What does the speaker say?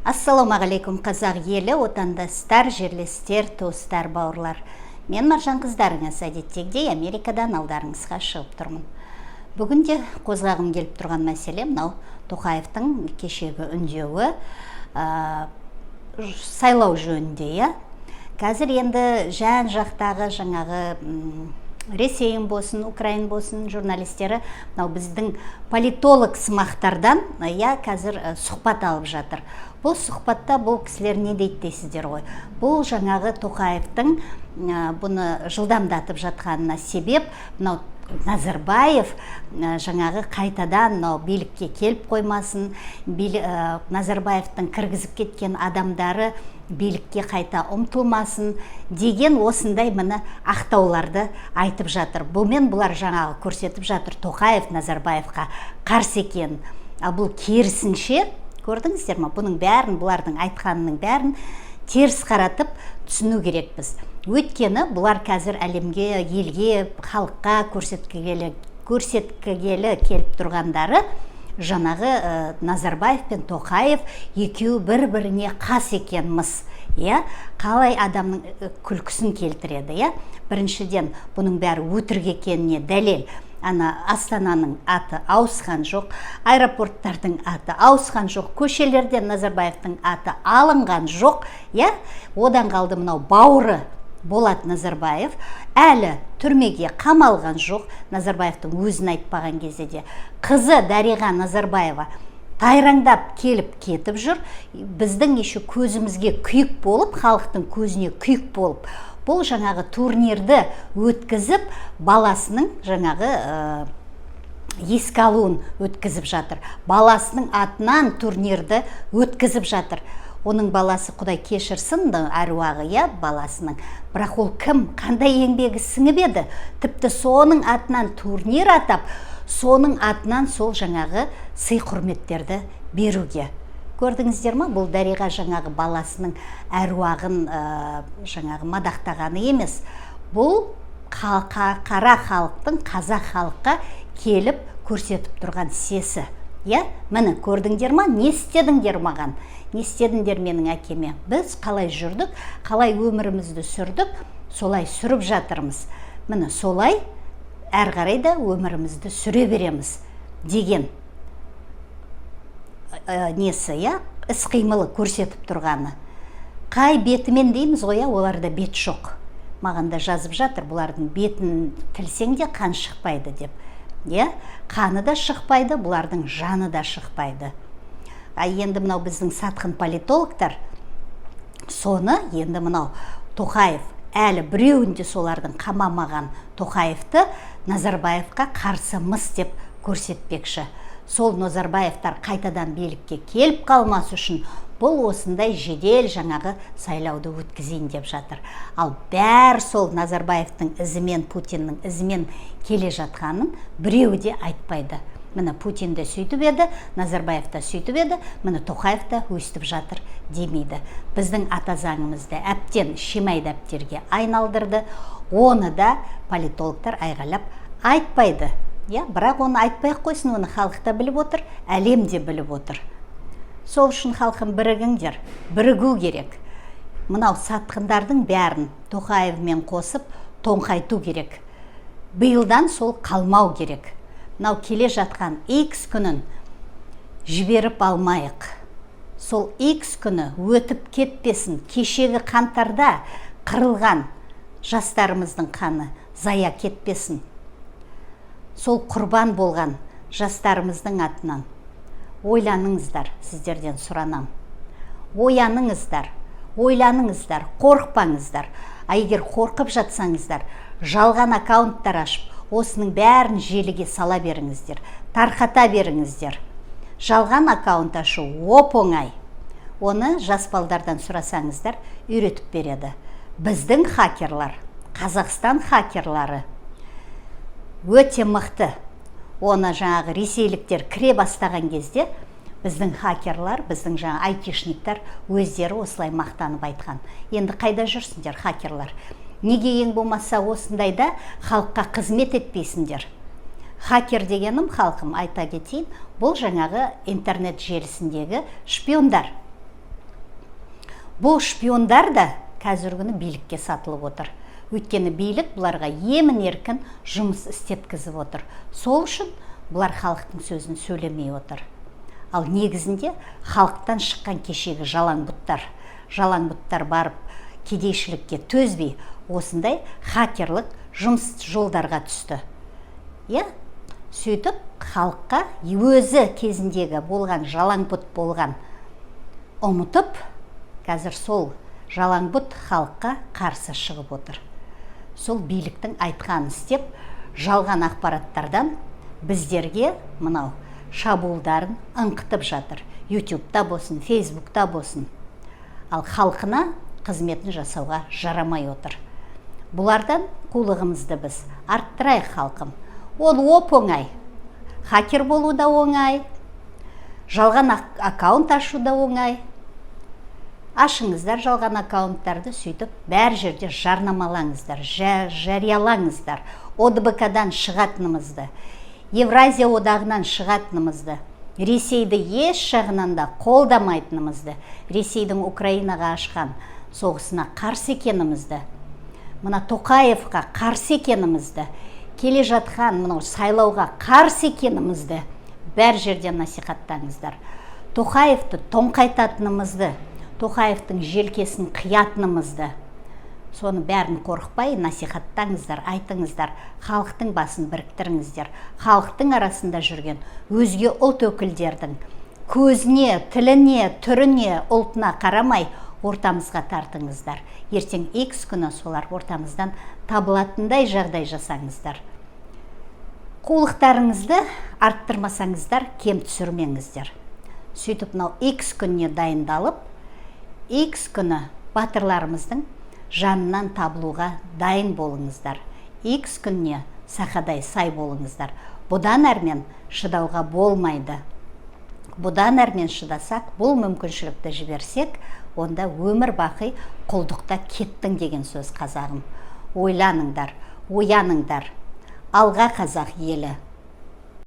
Ассалаумағалейкум қазақ елі, отандастар, жерлестер, туыстар, бауырлар. Мен Маржан қыздарыңыз, әдеттегідей Америкадан алдарыңызға шығып тұрмын. Бүгінде қозғағым келіп тұрған мәселе мынау Тоқаевтың кешегі үндеуі сайлау жөнінде. Қазір енді жан жақтағы жаңағы Ресейін болсын, Украин болсын журналистері мынау біздің политолог сымақтардан қазір сұхбат алып жатыр. Бұл сұхбатта бұл кісілер не дейді дейсіздер ғой. Бұл жаңағы Тоқаевтың бұны жылдамдатып жатқанына себеп мынау Назарбаев жаңағы қайтадан билікке келіп қоймасын, Назарбаевтың кіргізіп кеткен адамдары билікке қайта ұмтылмасын деген осындай міне ақтауларды айтып жатыр. Бұмен бұлар жаңағы көрсетіп жатыр, Тоқаев Назарбаевқа қарсы екен. Бұл керісінше, көрдіңіздер ме, бұның бәрін, бұлардың айтқанының бәрін теріс қаратып түсіну керекпіз. Өйткені бұлар қазір әлемге, елге, халыққа көрсеткігелі келіп тұрғандары жаңағы Назарбаев пен Тоқаев екеуі бір-біріне қас екенміз. Қалай адамның күлкісін келтіреді. Біріншіден бұның бәрі өтірік екеніне дәлел. Астананың аты ауысқан жоқ, аэропорттардың аты ауысқан жоқ, көшелерден Назарбаевтың аты алынған жоқ. Одан қалды мынау бауыры Болат Назарбаев әлі түрмеге қамалған жоқ. Назарбаевтың өзін айтпаған кезде қызы Дариға Назарбаева тайраңдап келіп кетіп жүр. Біздің еші көзімізге күйік болып, халықтың көзіне күйік болып, бұл жаңағы турнирді өткізіп, баласының жаңағы еске алуын өткізіп жатыр. Баласының атынан турнирді өткізіп жатыр. Оның баласы Құдай кешірсін, әруағы баласының. Бірақ ол кім, қандай еңбегі сіңіп еді? Тіпті соның атынан турнир атап, соның атынан сол жаңағы сый құрметтерді беруге. Көрдіңіздер ма? Бұл Дариға жаңағы баласының әруағын жаңағы мадақтағаны емес. Бұл қара халықтың, қазақ халыққа келіп көрсетіп тұрған сесі. Мені көрдіңдер ма? Не істедіңдер маған? Не істедіңдер менің әкеме? Біз қалай жүрдік, қалай өмірімізді сүрдік, солай сүріп жатырмыз. Мені солай әр қарай да өмірімізді сүре береміз деген несі, іс-қимылы көрсетіп тұрғаны. Қай бетімен дейміз ғой, оларда бет жоқ. Маған да жазып жатыр, бұлардың бетін тілсең де қан шықпайды деп. Қаны да шықпайды, бұлардың жаны да шықпайды. Енді мынау біздің сатқын политологтар соны енді мынау Тоқаев әлі біреуінде солардың қамамаған Тоқаевты Назарбаевқа қарсымыз деп көрсетпекші. Сол Назарбаевтар қайтадан билікке келіп қалмас үшін бұл осындай жедел жаңағы сайлауды өткізейін деп жатыр. Ал бәр сол Назарбаевтың ізімен, Путиннің ізімен келе жатқанын біреуі де айтпайды. Мені Путин де сөйтіп еді, Назарбаев та сөйтіп еді, мені Тоқаев та өстіп жатыр демейді. Біздің ата заңымызды әптен шимай дәптерге айналдырды. Оны да политологтар айғалап айтпайды. Бірақ оны айтпай қойсын, оны халық та біліп отыр, әлем де біліп отыр. Сол үшін халқын бірігіңдер, бірігу керек. Мынау сатқындардың бәрін Тоқаевмен қосып тоңқайту керек. Биылдан сол қалмау керек. Мынау келе жатқан X күнін жіберіп алмайық. Сол X күні өтіп кетпесін. Кешегі қаңтарда қырылған жастарымыздың қаны зая кетпесін. Сол құрбан болған жастарымыздың атынан ойланыңыздар, сіздерден сұранам. Ояныңыздар, ойланыңыздар, қорықпаңыздар. Егер қорқып жатсаңыздар, жалған аккаунттар ашып, осының бәрін желіге сала беріңіздер, тарқата беріңіздер. Жалған аккаунт ашу оп-оңай. Оны жас балдардан сұрасаңыздар, үйретіп береді. Біздің хакерлар, Қазақстан хакерлары өте мықты. Оны жаңағы ресейліктер кіре бастаған кезде біздің хакерлар, біздің жаңа айтишниктер өздері осылай мақтанып айтқан. Енді қайда жүрсіңдер, хакерлар? Неге ең болмаса осындайда халыққа қызмет етпейсіңдер? Хакер дегенім, халқым айта кетейін, бұл жаңағы интернет желісіндегі шпиондар. бұл шпиондар да қазіргі күні билікке сатылып отыр. Өйткені билік бұларға емін еркін жұмыс істеткізіп отыр. Сол үшін бұлар халықтың сөзін сөйлемей отыр. Ал негізінде халықтан шыққан кешегі жалаң бұттар барып кедейшілікке төзбей, осындай хакерлік жұмыс жолдарға түсті. Сөйтіп халыққа өзі кезіндегі болған жалаң бұт болған ұмытып, қазір сол жалаң бұт халыққа қарсы шығып отыр. Сол биліктің айтқанын істеп, жалған ақпараттардан біздерге мынау шабуылдарын аңқытып жатыр. YouTube'та болсын, Facebook'та болсын. Ал халқына қызметін жасауға жарамай отыр. Бұлардан қулығымызды біз арттырайық халқым. Ол оп-оңай. Хакер болу да оңай. Жалған аккаунт ашу да оңай. Ашыңыздар жалған аккаунттарды, сөйтіп бәр жерде жарнамалаңыздар, жариялаңыздар. ОДБК-дан шығатынымызды, Евразия одағынан шығатынымызды, Ресейді еш жағынан да қолдамайтынымызды, Ресейдің Украинаға ашқан соғысына қарсы екенімізді, мына Тоқаевқа қарсы екенімізді, келе жатқан мынау сайлауға қарсы екенімізді бәр жерден насихаттаңыздар. Тоқаевты тоңқайтатынымызды, Тоқаевтың желкесін қиятынымызды, соны бәрін қорықпай насихаттаңыздар, айтыңыздар, халықтың басын біріктіріңіздер. Халықтың арасында жүрген өзге ұлт өкілдердің көзіне, тіліне, түріне, ұлтына қарамай ортамызға тартыңыздар. Ертең X күні солар ортамыздан табылатындай жағдай жасаңыздар. Қулықтарыңызды арттырмасаңыздар, кем түсірмеңіздер. Сөйтіп, X күніне дайындалып, X күні батырларымыздың жанынан табылуға дайын болыңыздар. X күніне сақадай сай болыңыздар. Бұдан әрмен шыдауға болмайды. Бұдан әрмен шыдасақ, бұл мүмкіншілікті жіберсек, онда өмір бақи құлдықта кеттің деген сөз қазағым. Ойланыңдар, ояныңдар. Алға қазақ елі.